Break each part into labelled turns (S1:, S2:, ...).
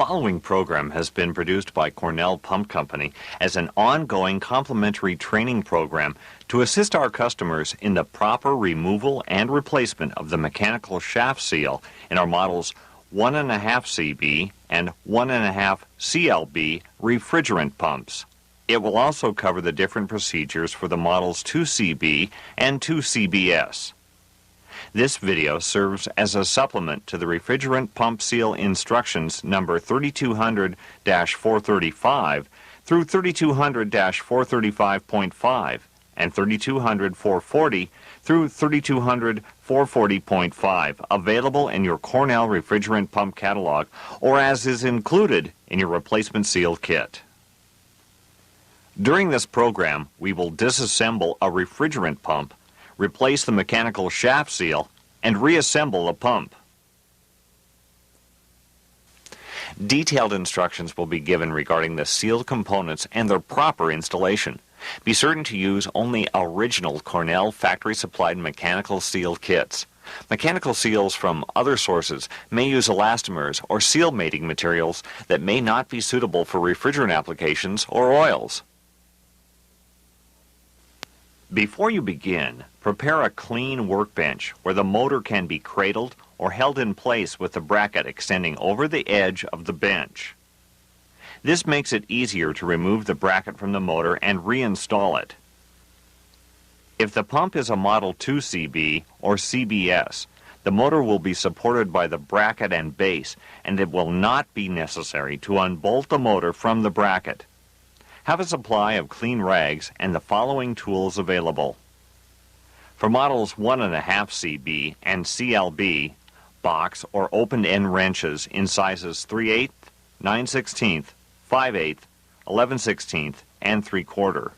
S1: following program has been produced by Cornell Pump Company as an ongoing complimentary training program to assist our customers in the proper removal and replacement of the mechanical shaft seal in our models 1.5 CB and 1.5 CLB refrigerant pumps. It will also cover the different procedures for the models 2 CB and 2 CBS. This video serves as a supplement to the refrigerant pump seal instructions number 3200-435 through 3200-435.5 and 3200-440 through 3200-440.5, available in your Cornell refrigerant pump catalog or as is included in your replacement seal kit. During this program, we will disassemble a refrigerant pump, replace the mechanical shaft seal, and reassemble the pump. Detailed instructions will be given regarding the sealed components and their proper installation. Be certain to use only original Cornell factory-supplied mechanical seal kits. Mechanical seals from other sources may use elastomers or seal mating materials that may not be suitable for refrigerant applications or oils. Before you begin, prepare a clean workbench where the motor can be cradled or held in place with the bracket extending over the edge of the bench. This makes it easier to remove the bracket from the motor and reinstall it. If the pump is a Model 2 CB or CBS, the motor will be supported by the bracket and base, and it will not be necessary to unbolt the motor from the bracket. Have a supply of clean rags and the following tools available. For models 1.5 CB and CLB, box or open-end wrenches in sizes 3/8, 9/16, 5/8, 11/16, and 3/4.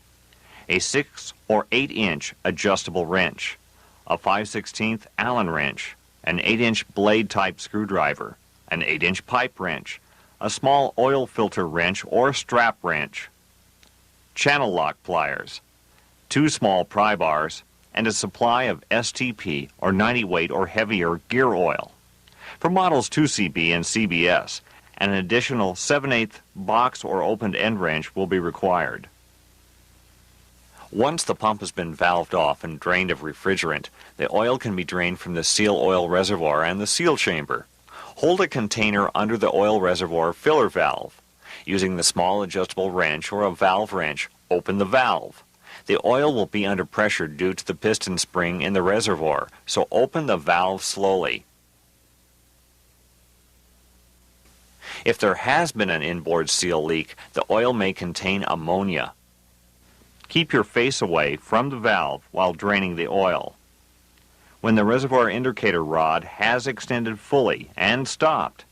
S1: A 6 or 8-inch adjustable wrench, a 5/16 Allen wrench, an 8-inch blade-type screwdriver, an 8-inch pipe wrench, a small oil filter wrench or strap wrench, channel lock pliers, 2 small pry bars, and a supply of STP or 90 weight or heavier gear oil. For models 2 CB and CBS, an additional 7/8 box or opened end wrench will be required. Once the pump has been valved off and drained of refrigerant, the oil can be drained from the seal oil reservoir and the seal chamber. Hold a container under the oil reservoir filler valve. Using the small adjustable wrench or a valve wrench, open the valve. The oil will be under pressure due to the piston spring in the reservoir, so open the valve slowly. If there has been an inboard seal leak, the oil may contain ammonia. Keep your face away from the valve while draining the oil. When the reservoir indicator rod has extended fully and stopped,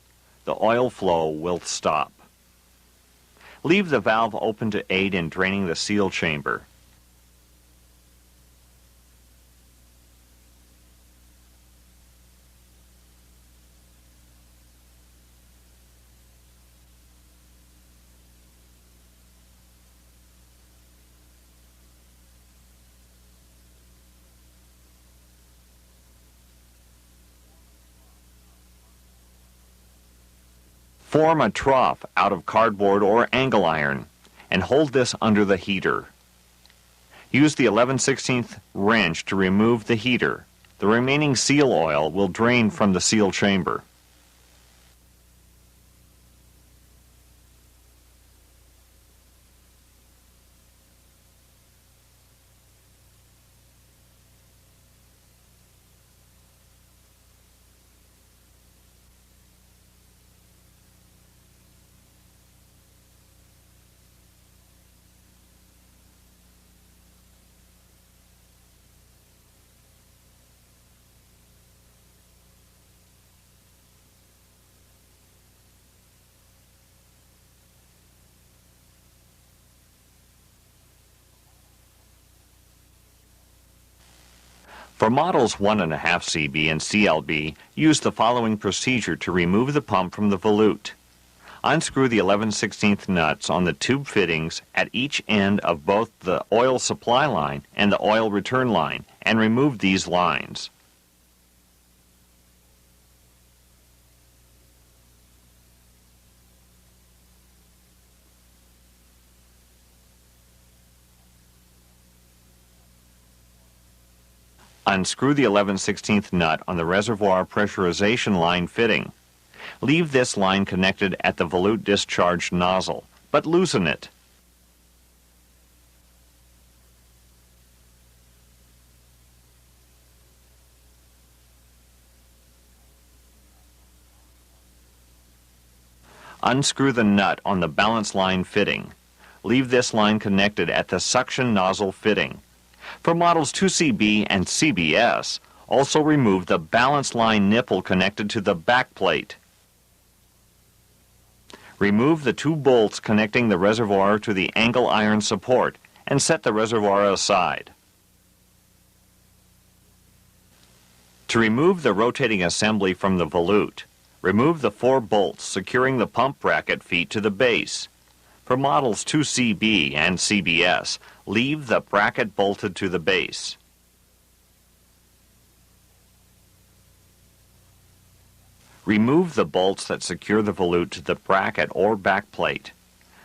S1: the oil flow will stop. Leave the valve open to aid in draining the seal chamber. Form a trough out of cardboard or angle iron and hold this under the heater. Use the 11/16 wrench to remove the heater. The remaining seal oil will drain from the seal chamber. For models 1.5 CB and CLB, use the following procedure to remove the pump from the volute. Unscrew the 11/16 nuts on the tube fittings at each end of both the oil supply line and the oil return line and remove these lines. Unscrew the 11/16 nut on the reservoir pressurization line fitting. Leave this line connected at the volute discharge nozzle, but loosen it. Unscrew the nut on the balance line fitting. Leave this line connected at the suction nozzle fitting. For models 2CB and CBS, also remove the balance line nipple connected to the back plate. Remove the two bolts connecting the reservoir to the angle iron support and set the reservoir aside. To remove the rotating assembly from the volute, remove the 4 bolts securing the pump bracket feet to the base. For models 2CB and CBS, leave the bracket bolted to the base. Remove the bolts that secure the volute to the bracket or backplate.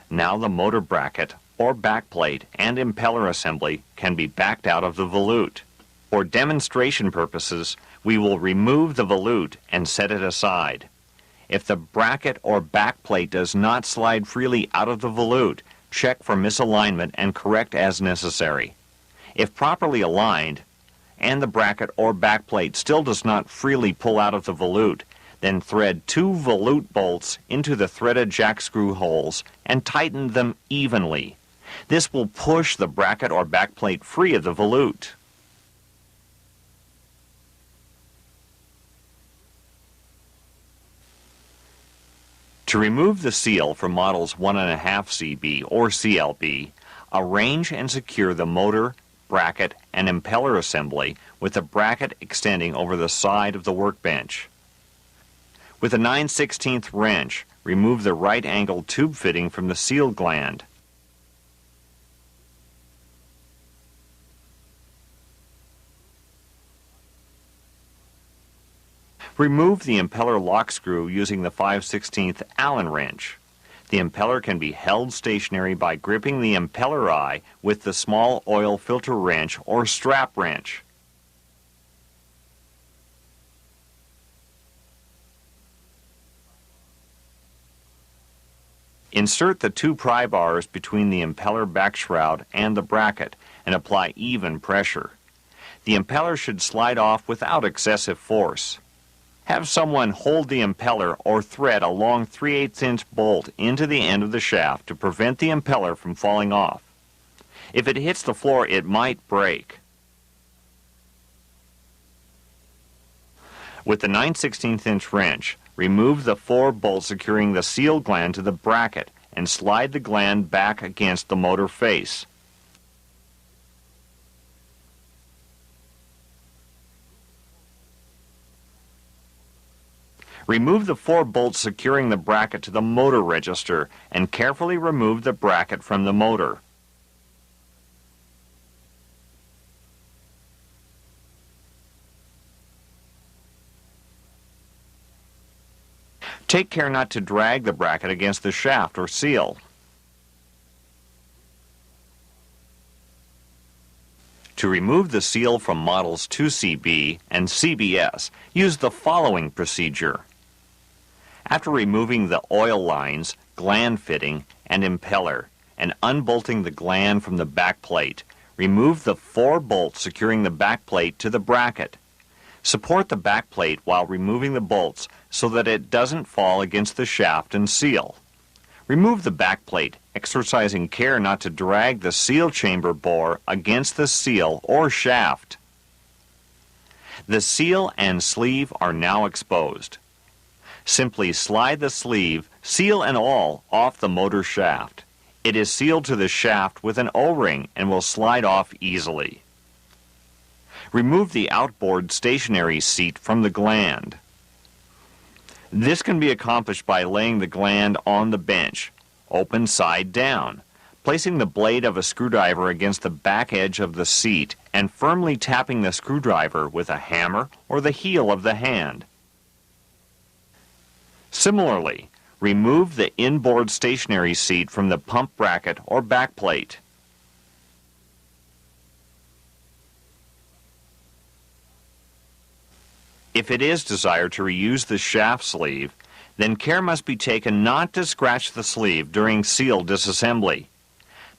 S1: Now the motor bracket or backplate and impeller assembly can be backed out of the volute. For demonstration purposes, we will remove the volute and set it aside. If the bracket or backplate does not slide freely out of the volute, check for misalignment and correct as necessary. If properly aligned, and the bracket or backplate still does not freely pull out of the volute, then thread 2 volute bolts into the threaded jack screw holes and tighten them evenly. This will push the bracket or backplate free of the volute. To remove the seal from models 1.5 CB or CLB, arrange and secure the motor, bracket, and impeller assembly with the bracket extending over the side of the workbench. With a 9/16 wrench, remove the right-angled tube fitting from the seal gland. Remove the impeller lock screw using the 5/16 Allen wrench. The impeller can be held stationary by gripping the impeller eye with the small oil filter wrench or strap wrench. Insert the 2 pry bars between the impeller back shroud and the bracket and apply even pressure. The impeller should slide off without excessive force. Have someone hold the impeller or thread a long 3/8" bolt into the end of the shaft to prevent the impeller from falling off. If it hits the floor, it might break. With the 9/16" wrench, remove the 4 bolts securing the seal gland to the bracket and slide the gland back against the motor face. Remove the 4 bolts securing the bracket to the motor register and carefully remove the bracket from the motor. Take care not to drag the bracket against the shaft or seal. To remove the seal from models 2CB and CBS, use the following procedure. After removing the oil lines, gland fitting, and impeller, and unbolting the gland from the back plate, remove the 4 bolts securing the back plate to the bracket. Support the back plate while removing the bolts so that it doesn't fall against the shaft and seal. Remove the back plate, exercising care not to drag the seal chamber bore against the seal or shaft. The seal and sleeve are now exposed. Simply slide the sleeve, seal and all, off the motor shaft. It is sealed to the shaft with an O-ring and will slide off easily. Remove the outboard stationary seat from the gland. This can be accomplished by laying the gland on the bench, open side down, placing the blade of a screwdriver against the back edge of the seat and firmly tapping the screwdriver with a hammer or the heel of the hand. Similarly, remove the inboard stationary seat from the pump bracket or back plate. If it is desired to reuse the shaft sleeve, then care must be taken not to scratch the sleeve during seal disassembly.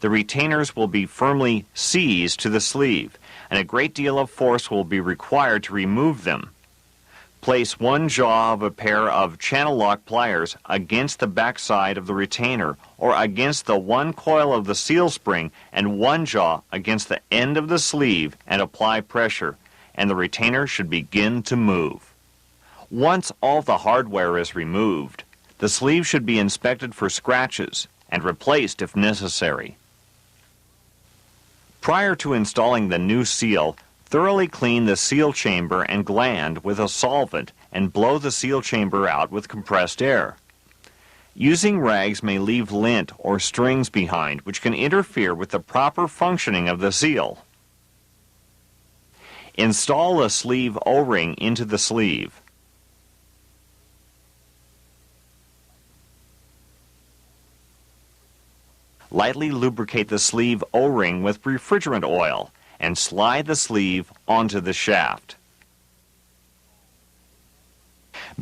S1: The retainers will be firmly seized to the sleeve, and a great deal of force will be required to remove them. Place one jaw of a pair of channel lock pliers against the back side of the retainer or against the one coil of the seal spring and one jaw against the end of the sleeve and apply pressure, and the retainer should begin to move. Once all the hardware is removed, the sleeve should be inspected for scratches and replaced if necessary. Prior to installing the new seal, thoroughly clean the seal chamber and gland with a solvent and blow the seal chamber out with compressed air. Using rags may leave lint or strings behind, which can interfere with the proper functioning of the seal. Install a sleeve O-ring into the sleeve. Lightly lubricate the sleeve O-ring with refrigerant oil and slide the sleeve onto the shaft.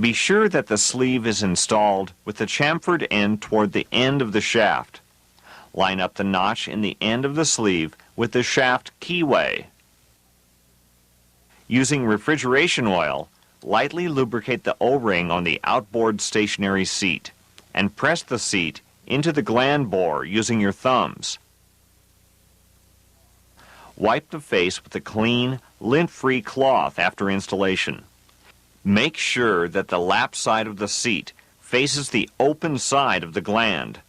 S1: Be sure that the sleeve is installed with the chamfered end toward the end of the shaft. Line up the notch in the end of the sleeve with the shaft keyway. Using refrigeration oil, lightly lubricate the O-ring on the outboard stationary seat and press the seat into the gland bore using your thumbs. Wipe the face with a clean, lint-free cloth after installation. Make sure that the lap side of the seat faces the open side of the gland.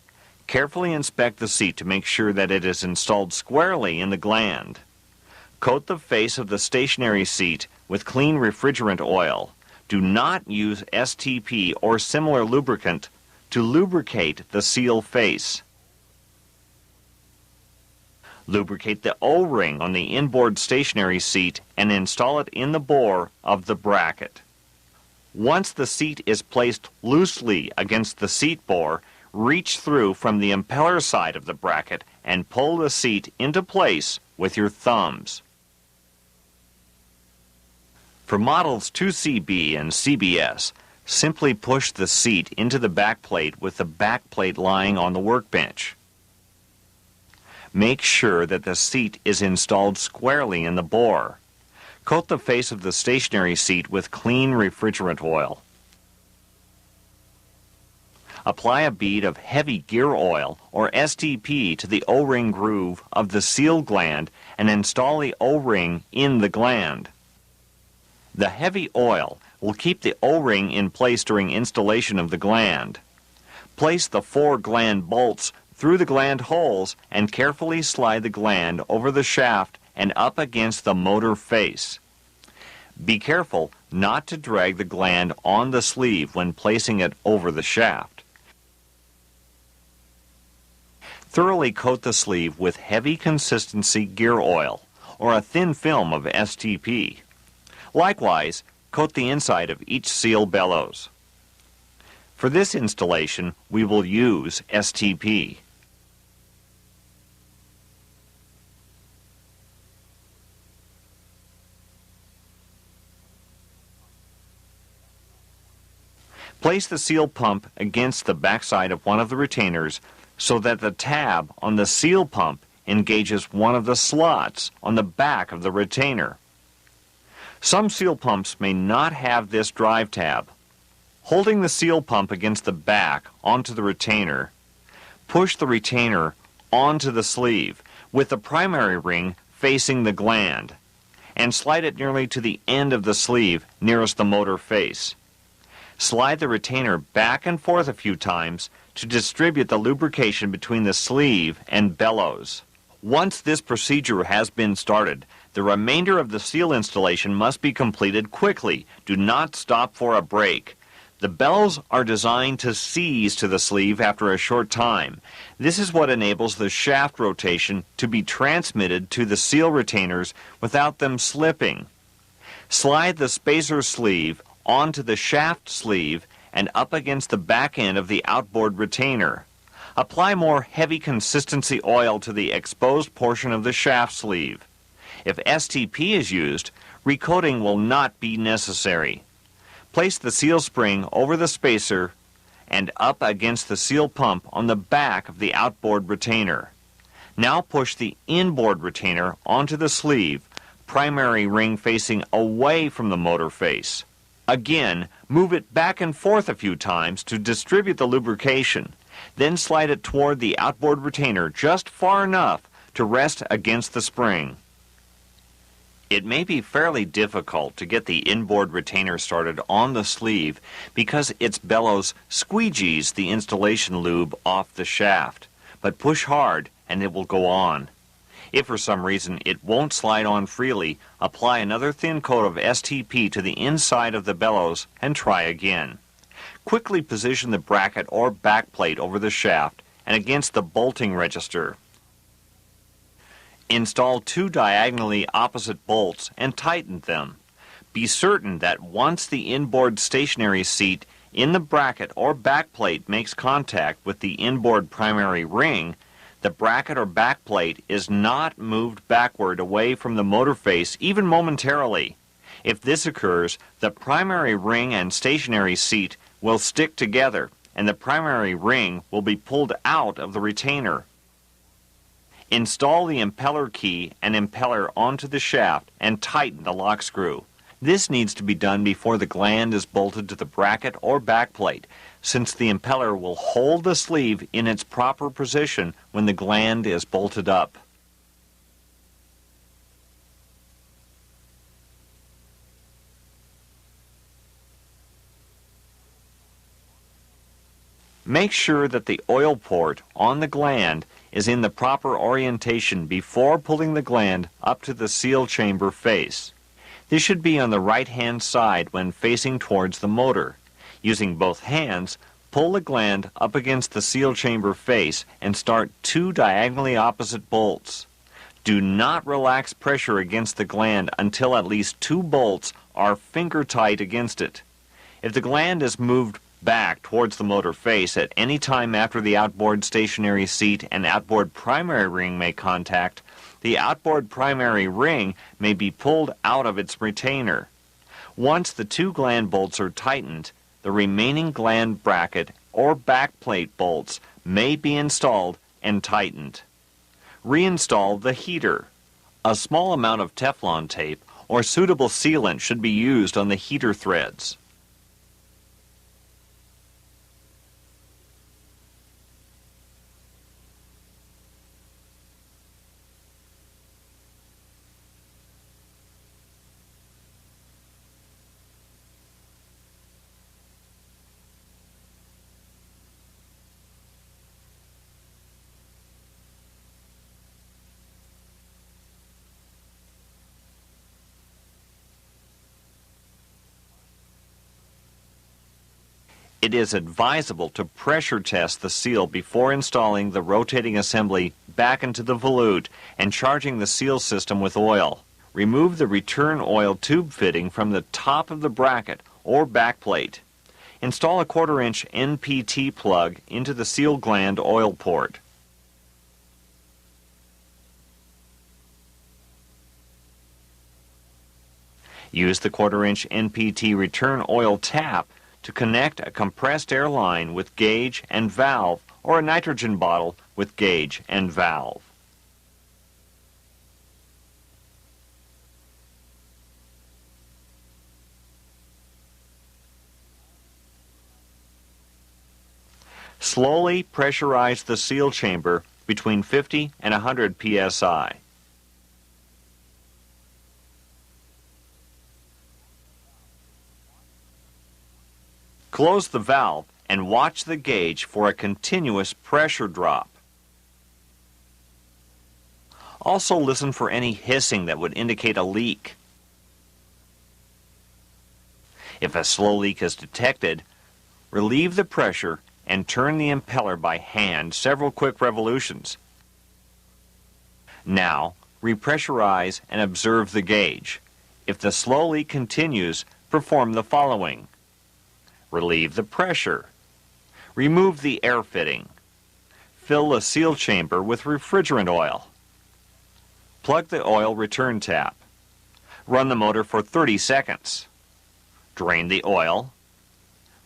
S1: Carefully inspect the seat to make sure that it is installed squarely in the gland. Coat the face of the stationary seat with clean refrigerant oil. Do not use STP or similar lubricant to lubricate the seal face. Lubricate the O-ring on the inboard stationary seat and install it in the bore of the bracket. Once the seat is placed loosely against the seat bore, reach through from the impeller side of the bracket and pull the seat into place with your thumbs. For models 2CB and CBS, simply push the seat into the backplate with the backplate lying on the workbench. Make sure that the seat is installed squarely in the bore. Coat the face of the stationary seat with clean refrigerant oil. Apply a bead of heavy gear oil or STP to the O-ring groove of the seal gland and install the O-ring in the gland. The heavy oil will keep the O-ring in place during installation of the gland. Place the 4 gland bolts through the gland holes and carefully slide the gland over the shaft and up against the motor face. Be careful not to drag the gland on the sleeve when placing it over the shaft. Thoroughly coat the sleeve with heavy consistency gear oil or a thin film of STP. Likewise, coat the inside of each seal bellows. For this installation, we will use STP. Place the seal pump against the backside of one of the retainers so that the tab on the seal pump engages one of the slots on the back of the retainer. Some seal pumps may not have this drive tab. Holding the seal pump against the back onto the retainer, push the retainer onto the sleeve with the primary ring facing the gland and slide it nearly to the end of the sleeve nearest the motor face. Slide the retainer back and forth a few times to distribute the lubrication between the sleeve and bellows. Once this procedure has been started, the remainder of the seal installation must be completed quickly. Do not stop for a break. The bellows are designed to seize to the sleeve after a short time. This is what enables the shaft rotation to be transmitted to the seal retainers without them slipping. Slide the spacer sleeve onto the shaft sleeve and up against the back end of the outboard retainer. Apply more heavy consistency oil to the exposed portion of the shaft sleeve. If STP is used, recoating will not be necessary. Place the seal spring over the spacer and up against the seal pump on the back of the outboard retainer. Now push the inboard retainer onto the sleeve, primary ring facing away from the motor face. Again, move it back and forth a few times to distribute the lubrication. Then slide it toward the outboard retainer just far enough to rest against the spring. It may be fairly difficult to get the inboard retainer started on the sleeve because its bellows squeegees the installation lube off the shaft, but push hard and it will go on. If for some reason it won't slide on freely, apply another thin coat of STP to the inside of the bellows and try again. Quickly position the bracket or backplate over the shaft and against the bolting register. Install 2 diagonally opposite bolts and tighten them. Be certain that once the inboard stationary seat in the bracket or backplate makes contact with the inboard primary ring, the bracket or backplate is not moved backward away from the motor face even momentarily. If this occurs, the primary ring and stationary seat will stick together and the primary ring will be pulled out of the retainer. Install the impeller key and impeller onto the shaft and tighten the lock screw. This needs to be done before the gland is bolted to the bracket or backplate, since the impeller will hold the sleeve in its proper position when the gland is bolted up. Make sure that the oil port on the gland is in the proper orientation before pulling the gland up to the seal chamber face. This should be on the right-hand side when facing towards the motor. Using both hands, pull the gland up against the seal chamber face and start 2 diagonally opposite bolts. Do not relax pressure against the gland until at least 2 bolts are finger tight against it. If the gland is moved back towards the motor face at any time after the outboard stationary seat and outboard primary ring make contact, the outboard primary ring may be pulled out of its retainer. Once the 2 gland bolts are tightened, the remaining gland bracket or backplate bolts may be installed and tightened. Reinstall the heater. A small amount of Teflon tape or suitable sealant should be used on the heater threads. It is advisable to pressure test the seal before installing the rotating assembly back into the volute and charging the seal system with oil. Remove the return oil tube fitting from the top of the bracket or backplate. Install a 1/4-inch NPT plug into the seal gland oil port. Use the 1/4-inch NPT return oil tap to connect a compressed air line with gauge and valve or a nitrogen bottle with gauge and valve. Slowly pressurize the seal chamber between 50 and 100 psi. Close the valve and watch the gauge for a continuous pressure drop. Also listen for any hissing that would indicate a leak. If a slow leak is detected, relieve the pressure and turn the impeller by hand several quick revolutions. Now, repressurize and observe the gauge. If the slow leak continues, perform the following. Relieve the pressure. Remove the air fitting. Fill the seal chamber with refrigerant oil. Plug the oil return tap. Run the motor for 30 seconds. Drain the oil.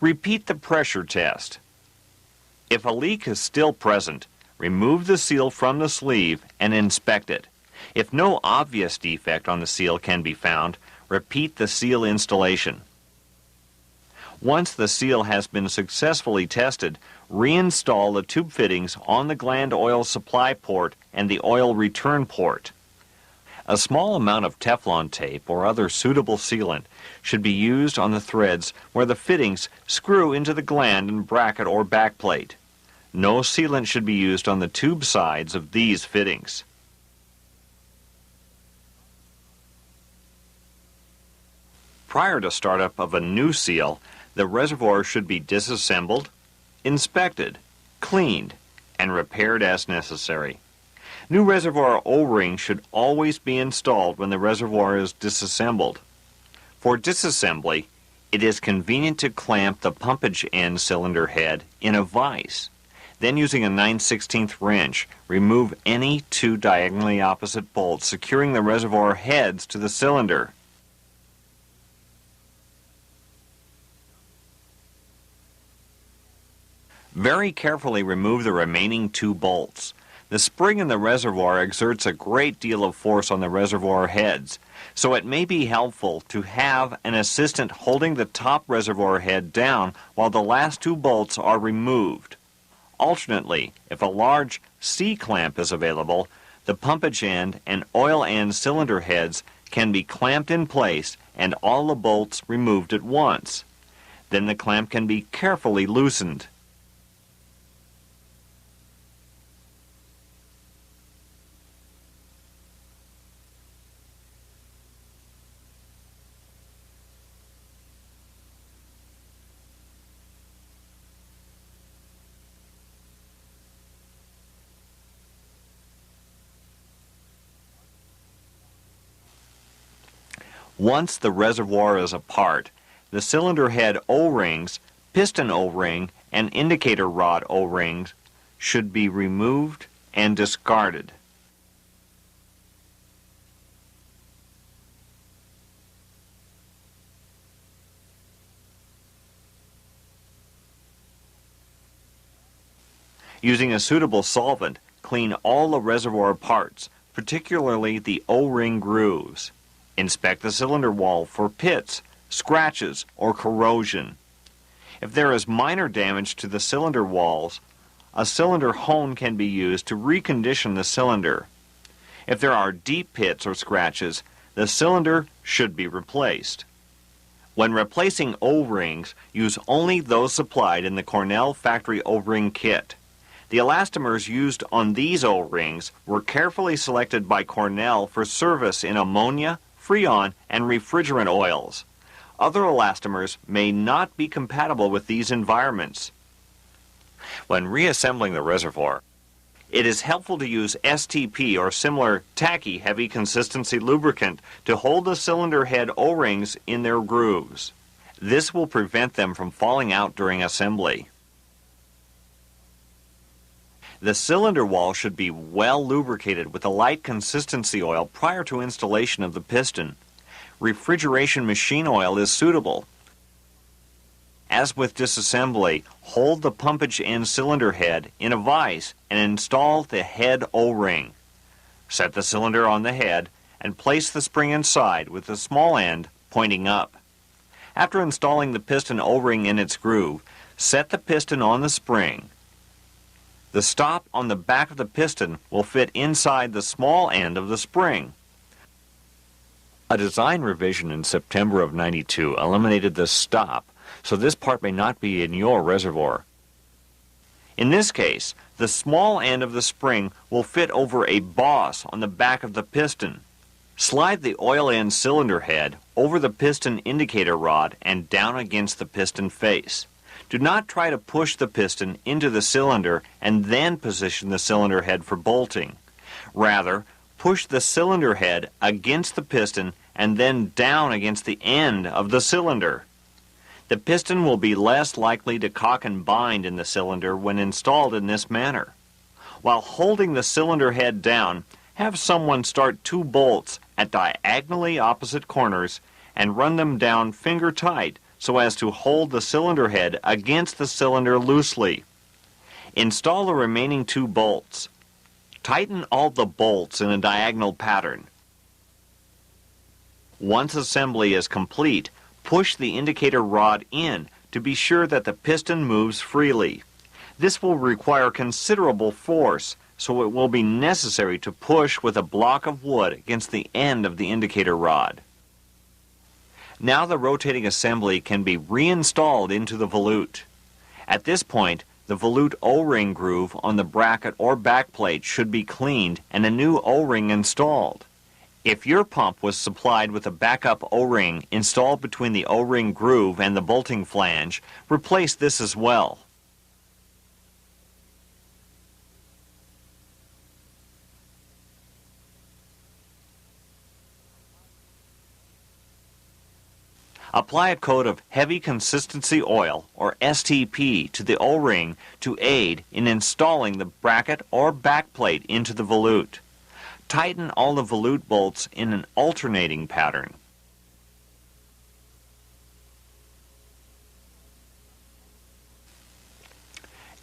S1: Repeat the pressure test. If a leak is still present, remove the seal from the sleeve and inspect it. If no obvious defect on the seal can be found, repeat the seal installation. Once the seal has been successfully tested, reinstall the tube fittings on the gland oil supply port and the oil return port. A small amount of Teflon tape or other suitable sealant should be used on the threads where the fittings screw into the gland and bracket or backplate. No sealant should be used on the tube sides of these fittings. Prior to startup of a new seal, the reservoir should be disassembled, inspected, cleaned, and repaired as necessary. New reservoir O-rings should always be installed when the reservoir is disassembled. For disassembly, it is convenient to clamp the pumpage end cylinder head in a vise. Then using a 9/16 wrench, remove any two diagonally opposite bolts securing the reservoir heads to the cylinder. Very carefully remove the remaining two bolts. The spring in the reservoir exerts a great deal of force on the reservoir heads, so it may be helpful to have an assistant holding the top reservoir head down while the last two bolts are removed. Alternately, if a large C-clamp is available, the pumpage end and oil end cylinder heads can be clamped in place and all the bolts removed at once. Then the clamp can be carefully loosened. Once the reservoir is apart, the cylinder head O-rings, piston O-ring, and indicator rod O-rings should be removed and discarded. Using a suitable solvent, clean all the reservoir parts, particularly the O-ring grooves. Inspect the cylinder wall for pits, scratches, or corrosion. If there is minor damage to the cylinder walls, a cylinder hone can be used to recondition the cylinder. If there are deep pits or scratches, the cylinder should be replaced. When replacing O-rings, use only those supplied in the Cornell factory O-ring kit. The elastomers used on these O-rings were carefully selected by Cornell for service in ammonia, Freon, and refrigerant oils. Other elastomers may not be compatible with these environments. When reassembling the reservoir, it is helpful to use STP or similar tacky heavy consistency lubricant to hold the cylinder head O-rings in their grooves. This will prevent them from falling out during assembly. The cylinder wall should be well lubricated with a light consistency oil prior to installation of the piston. Refrigeration machine oil is suitable. As with disassembly, hold the pumpage end cylinder head in a vise and install the head O-ring. Set the cylinder on the head and place the spring inside with the small end pointing up. After installing the piston O-ring in its groove, set the piston on the spring. The stop on the back of the piston will fit inside the small end of the spring. A design revision in September of '92 eliminated the stop, so this part may not be in your reservoir. In this case, the small end of the spring will fit over a boss on the back of the piston. Slide the oil end cylinder head over the piston indicator rod and down against the piston face. Do not try to push the piston into the cylinder and then position the cylinder head for bolting. Rather, push the cylinder head against the piston and then down against the end of the cylinder. The piston will be less likely to cock and bind in the cylinder when installed in this manner. While holding the cylinder head down, have someone start two bolts at diagonally opposite corners and run them down finger tight so as to hold the cylinder head against the cylinder loosely. Install the remaining 2 bolts. Tighten all the bolts in a diagonal pattern. Once assembly is complete, push the indicator rod in to be sure that the piston moves freely. This will require considerable force, so it will be necessary to push with a block of wood against the end of the indicator rod. Now the rotating assembly can be reinstalled into the volute. At this point, the volute O-ring groove on the bracket or backplate should be cleaned and a new O-ring installed. If your pump was supplied with a backup O-ring installed between the O-ring groove and the bolting flange, replace this as well. Apply a coat of heavy consistency oil, or STP, to the O-ring to aid in installing the bracket or backplate into the volute. Tighten all the volute bolts in an alternating pattern.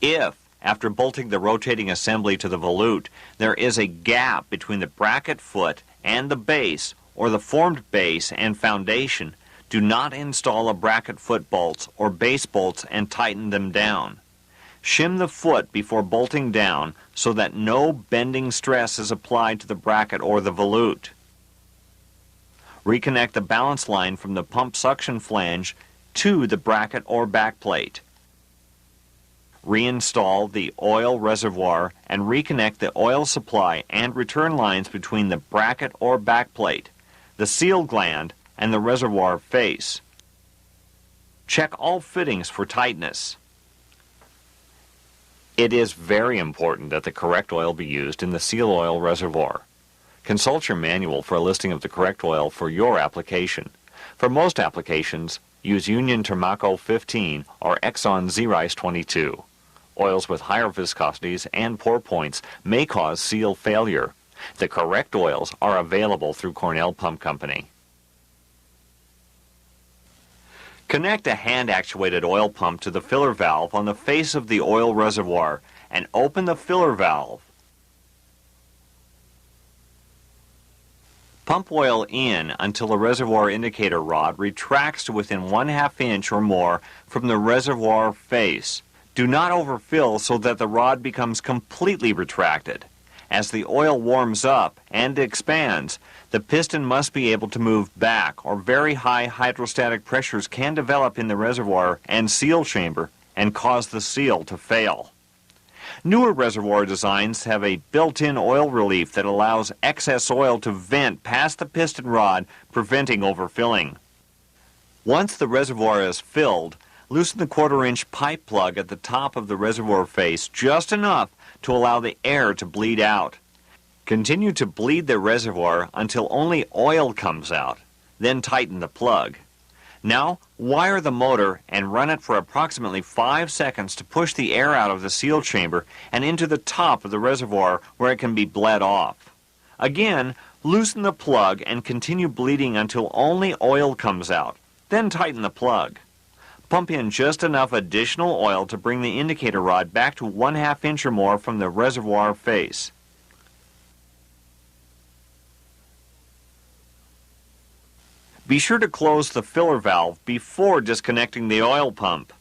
S1: If, after bolting the rotating assembly to the volute, there is a gap between the bracket foot and the base, or the formed base and foundation, do not install a bracket foot bolts or base bolts and tighten them down. Shim the foot before bolting down so that no bending stress is applied to the bracket or the volute. Reconnect the balance line from the pump suction flange to the bracket or backplate. Reinstall the oil reservoir and reconnect the oil supply and return lines between the bracket or backplate, the seal gland, and the reservoir face. Check all fittings for tightness. It is very important that the correct oil be used in the seal oil reservoir. Consult your manual for a listing of the correct oil for your application. For most applications, use Union Termaco 15 or Exxon Z-Rice 22. Oils with higher viscosities and pour points may cause seal failure. The correct oils are available through Cornell Pump Company. Connect a hand-actuated oil pump to the filler valve on the face of the oil reservoir and open the filler valve. Pump oil in until the reservoir indicator rod retracts to within 1/2 inch or more from the reservoir face. Do not overfill so that the rod becomes completely retracted. As the oil warms up and expands, the piston must be able to move back, or very high hydrostatic pressures can develop in the reservoir and seal chamber and cause the seal to fail. Newer reservoir designs have a built-in oil relief that allows excess oil to vent past the piston rod, preventing overfilling. Once the reservoir is filled, loosen the 1/4 inch pipe plug at the top of the reservoir face just enough to allow the air to bleed out. Continue to bleed the reservoir until only oil comes out. Then tighten the plug. Now, wire the motor and run it for approximately 5 seconds to push the air out of the seal chamber and into the top of the reservoir where it can be bled off. Again, loosen the plug and continue bleeding until only oil comes out. Then tighten the plug. Pump in just enough additional oil to bring the indicator rod back to 1/2 inch or more from the reservoir face. Be sure to close the filler valve before disconnecting the oil pump.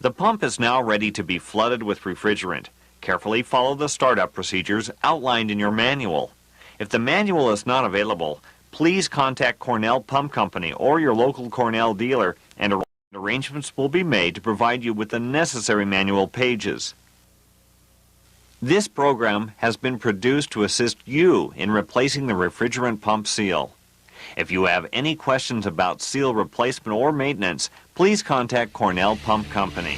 S1: The pump is now ready to be flooded with refrigerant. Carefully follow the startup procedures outlined in your manual. If the manual is not available, please contact Cornell Pump Company or your local Cornell dealer, and arrangements will be made to provide you with the necessary manual pages. This program has been produced to assist you in replacing the refrigerant pump seal. If you have any questions about seal replacement or maintenance, please contact Cornell Pump Company.